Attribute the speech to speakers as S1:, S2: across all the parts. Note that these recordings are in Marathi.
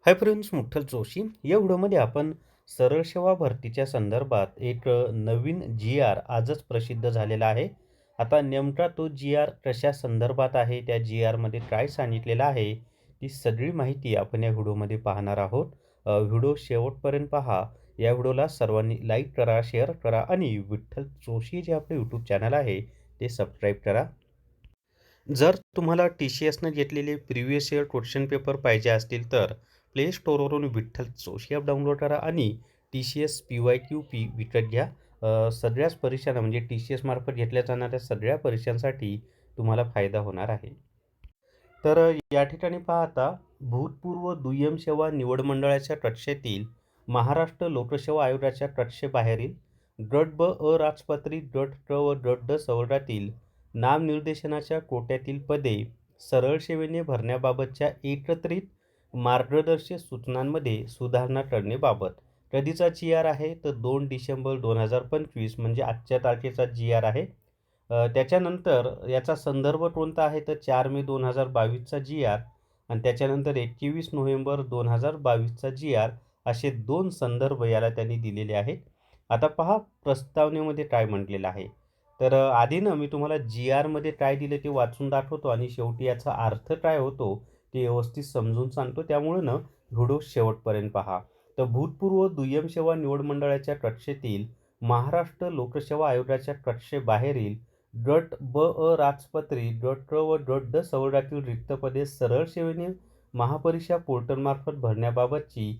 S1: Hi friends, मुठ्ठल Joshi. या व्हिडिओमध्ये आपण सरळ सेवा भरतीच्या संदर्भात एक नवीन जी-आर आजच प्रसिद्ध झालेला आहे. आता नेमका तो जी-आर कशा संदर्भात आहे, त्या जी-आरमध्ये काय सांगितलेलं आहे, ती सगळी माहिती आपण या व्हिडिओमध्ये पाहणार आहोत. व्हिडिओ शेवटपर्यंत पहा. या व्हिडिओला सर्वांनी लाईक करा, शेअर करा आणि विठ्ठल जोशी जे आपले यूट्यूब चॅनल आहे ते सबस्क्राईब करा. जर तुम्हाला TCSनं घेतलेले प्रिव्हियस इयर क्वेश्चन पेपर पाहिजे असतील तर प्ले स्टोअरवरून विठ्ठल जोशी ॲप डाउनलोड करा आणि TCS PYQP विकत घ्या. सगळ्याच परीक्षांना म्हणजे TCS मार्फत घेतल्या जाणाऱ्या सगळ्या परीक्षांसाठी तुम्हाला फायदा होणार आहे. तर या ठिकाणी पहा आता भूतपूर्व दुय्यम सेवा निवड मंडळाच्या कक्षेतील महाराष्ट्र लोकसेवा आयोगाच्या कक्षेबाहेरील गट ब अराजपत्रित गट क व गट ड सवर्गातील नामनिर्देशनाच्या कोट्यातील पदे सरळ सेवेने भरण्याबाबतच्या एकत्रित मार्गदर्शक सूचनांमध्ये सुधारणा करण्याबाबत कधीचा जी-आर आहे तर 2 डिसेंबर 2025 म्हणजे आजच्या तारखेचा जी-आर आहे. त्याच्यानंतर याचा संदर्भ कोणता आहे तर 4 मे 2022चा जी-आर आणि त्याच्यानंतर 21 नोव्हेंबर 2022चा जी-आर असे 2 संदर्भ याला त्यांनी दिलेले आहेत. आता पहा प्रस्तावनेमध्ये काय म्हटलेलं आहे. तर आधी ना मी तुम्हाला जी-आरमध्ये काय दिलं ते वाचून दाखवतो आणि शेवटी याचा अर्थ काय होतो ते व्यवस्थित समजून सांगतो. त्यामुळे ना व्हिडिओ शेवटपर्यंत पहा. तर भूतपूर्व दुय्यम सेवा निवड मंडळाच्या कक्षेतील महाराष्ट्र लोकसेवा आयोगाच्या कक्षेबाहेरील गट ब राजपत्रित गट क व गट ड सवर्गातील रिक्त पदे सरळ सेवेने महापरीक्षा पोर्टलमार्फत भरण्याबाबतची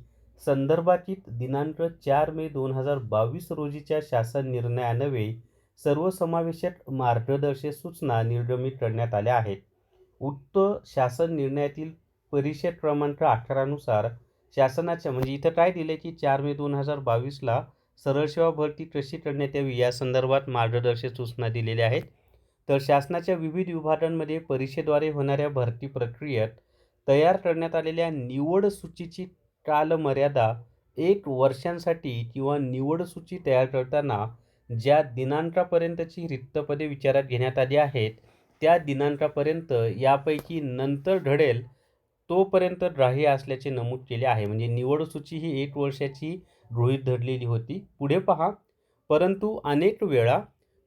S1: संदर्भातील दिनांक 4 मे 2022 रोजीच्या शासन निर्णयान्वये सर्वसमावेशक मार्गदर्शक सूचना निर्गमित करण्यात आल्या आहेत. उक्त शासन निर्णयातील परिषद क्रमांक 18 नुसार शासनाच्या म्हणजे इथं काय दिले की 4 मे 2022ला सरळ सेवा भरती कशी करण्यात यावी या संदर्भात मार्गदर्शक सूचना दिलेल्या आहेत. तर शासनाच्या विविध विभागांमध्ये परिषदेद्वारे होणाऱ्या भरती प्रक्रियेत तयार करण्यात आलेल्या निवड सूचीची कालमर्यादा 1 वर्षांसाठी किंवा निवड सूची तयार करताना ज्या दिनांकापर्यंतची रिक्त पदे विचारात घेण्यात आली आहेत त्या दिनांकापर्यंत यापैकी नंतर घडेल तोपर्यंत ग्राह्य असल्याचे नमूद केले आहे. म्हणजे निवड सूची ही 1 वर्षाची गृहीत धरलेली होती. पुढे पहा, परंतु अनेक वेळा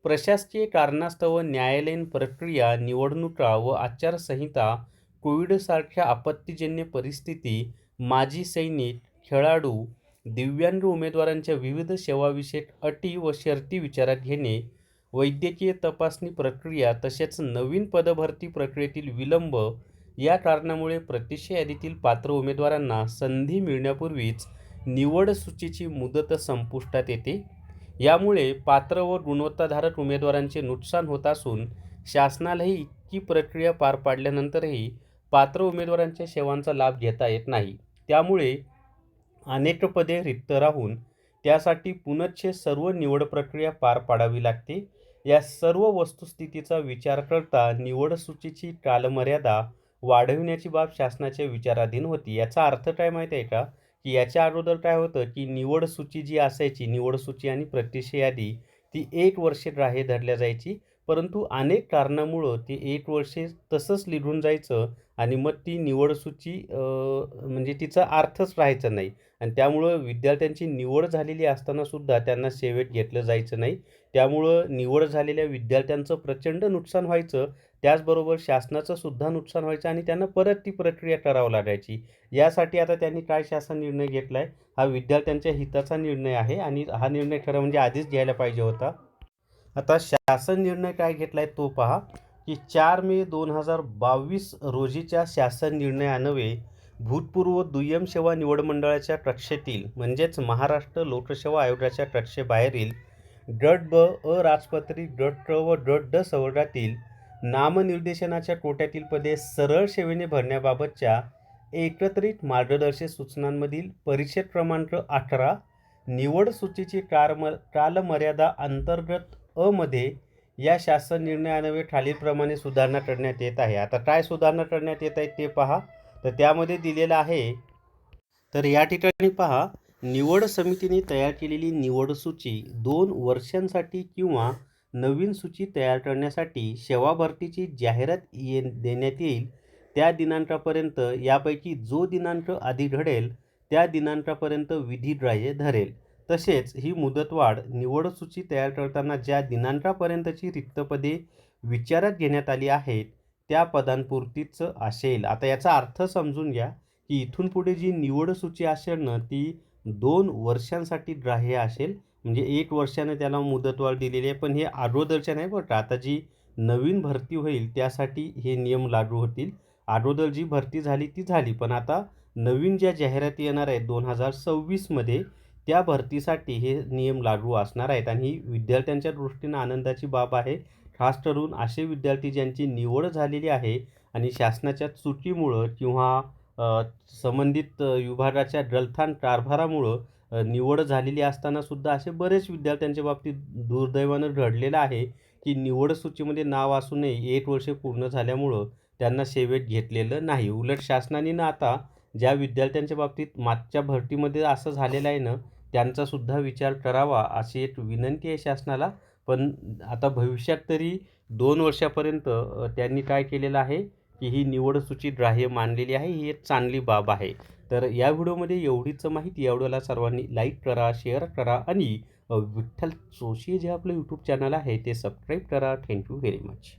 S1: प्रशासकीय कारणास्तव न्यायालयीन प्रक्रिया, निवडणुका व आचारसंहिता, कोविडसारख्या आपत्तीजन्य परिस्थिती, माजी सैनिक, खेळाडू, दिव्यांग उमेदवारांच्या विविध सेवाविषयक अटी व शर्ती विचारात घेणे, वैद्यकीय तपासणी प्रक्रिया तसेच नवीन पदभरती प्रक्रियेतील विलंब या कारणामुळे प्रतिष्ठा यादीतील पात्र उमेदवारांना संधी मिळण्यापूर्वीच निवड सूचीची मुदत संपुष्टात येते. यामुळे पात्र व गुणवत्ताधारक उमेदवारांचे नुकसान होत असून शासनालाही इतकी प्रक्रिया पार पाडल्यानंतरही पात्र उमेदवारांच्या सेवांचा लाभ घेता येत नाही. त्यामुळे अनेक पदे रिक्त राहून त्यासाठी पुनश्च सर्व निवड प्रक्रिया पार पाडावी लागते. या सर्व वस्तुस्थितीचा विचार करता निवड सूचीची कालमर्यादा वाढविण्याची बाब शासनाच्या विचाराधीन होती. याचा अर्थ काय माहिती आहे का, की याच्या अगोदर काय होतं की निवड सूची जी असायची, निवड सूची आणि प्रतिष्ठा यादी ती 1 वर्ष ग्राह्य धरल्या जायची. परंतु अनेक कारणामुळं ते 1 वर्षे तसंच निघून जायचं आणि मग ती निवड सूची म्हणजे तिचा अर्थच राहायचा नाही आणि त्यामुळं विद्यार्थ्यांची निवड झालेली असतानासुद्धा त्यांना सेवेत घेतलं जायचं नाही. त्यामुळं निवड झालेल्या विद्यार्थ्यांचं प्रचंड नुकसान व्हायचं. त्याचबरोबर शासनाचं सुद्धा नुकसान व्हायचं आणि त्यांना परत ती प्रक्रिया करावी लागायची. यासाठी आता त्यांनी काय शासन निर्णय घेतला आहे, हा विद्यार्थ्यांच्या हिताचा निर्णय आहे आणि हा निर्णय खरं म्हणजे आधीच घ्यायला पाहिजे होता. आता शासन निर्णय काय घेतला आहे तो पहा, की 4 मे 2022 रोजीच्या शासन निर्णयान्वये भूतपूर्व दुय्यम सेवा निवड मंडळाच्या कक्षेतील म्हणजेच महाराष्ट्र लोकसेवा आयोगाच्या कक्षेबाहेरील गट ब अराजपत्रित गट क व गट ड सवर्गातील नामनिर्देशनाच्या कोट्यातील पदे सरळ सेवेने भरण्याबाबतच्या एकत्रित मार्गदर्शक सूचनांमधील परिषद क्रमांक 18 निवड सूचीची कालमर्यादा अंतर्गत अ मध्ये या शासन निर्णयान्वये खालीलप्रमाणे सुधारणा करण्यात येत आहे. आता काय सुधारणा करण्यात येत आहे ते पहा. तर त्यामध्ये दिलेलं आहे, तर या ठिकाणी पहा, निवड समितीने तयार केलेली निवड सूची 2 वर्षांसाठी किंवा नवीन सूची तयार करण्यासाठी सेवा भरतीची जाहिरात देण्यात येईल त्या दिनांकापर्यंत यापैकी जो दिनांक आधी घडेल त्या दिनांकापर्यंत विधिग्राह्य धरेल. तसेच ही मुदतवाढ निवड सूची तयार करताना ज्या दिनांकापर्यंतची रिक्त पदे विचारात घेण्यात आली आहेत त्या पदांपुरतीच असेल. आता याचा अर्थ समजून घ्या की इथून पुढे जी निवड सूची असेल ना ती 2 वर्षांसाठी ग्राह्य असेल. म्हणजे 1 वर्षाने त्याला मुदतवाढ दिलेली आहे. पण हे अगोदरच्या नाही बरं का. आता जी नवीन भरती होईल त्यासाठी हे नियम लागू होतील. अगोदर जी भरती झाली ती झाली. पण आता नवीन ज्या जाहिराती येणार आहेत 2026 मध्ये त्या भरतीसाठी हे नियम लागू असणार आहेत आणि ही विद्यार्थ्यांच्या दृष्टीनं आनंदाची बाब आहे. खास करून असे विद्यार्थी ज्यांची निवड झालेली आहे आणि शासनाच्या चुकीमुळं किंवा संबंधित विभागाच्या गलथान कारभारामुळं निवड झालेली असताना सुद्धा असे बरेच विद्यार्थ्यांच्या बाबतीत दुर्दैवानं घडलेलं आहे की निवड सूचीमध्ये नाव असूनही 1 वर्ष पूर्ण झाल्यामुळं त्यांना सेवेत घेतलेलं नाही. उलट शासनाने ना आता ज्या विद्यार्थ्यांच्या बाबतीत मागच्या भरतीमध्ये असं झालेलं आहे ना त्यांचा सुद्धा विचार करावा अशी एक विनंती आहे शासनाला. पण आता भविष्यात तरी 2 वर्षापर्यंत त्यांनी काय केलेलं आहे की ही निवड सूची ग्राह्य मानलेली आहे. ही एक चांगली बाब आहे. तर या व्हिडिओमध्ये एवढीच माहिती. या व्हिडिओला सर्वांनी लाईक करा, शेअर करा आणि विठ्ठल जोशी जे आपलं यूट्यूब चॅनल आहे ते सबस्क्राईब करा. Thank you very much.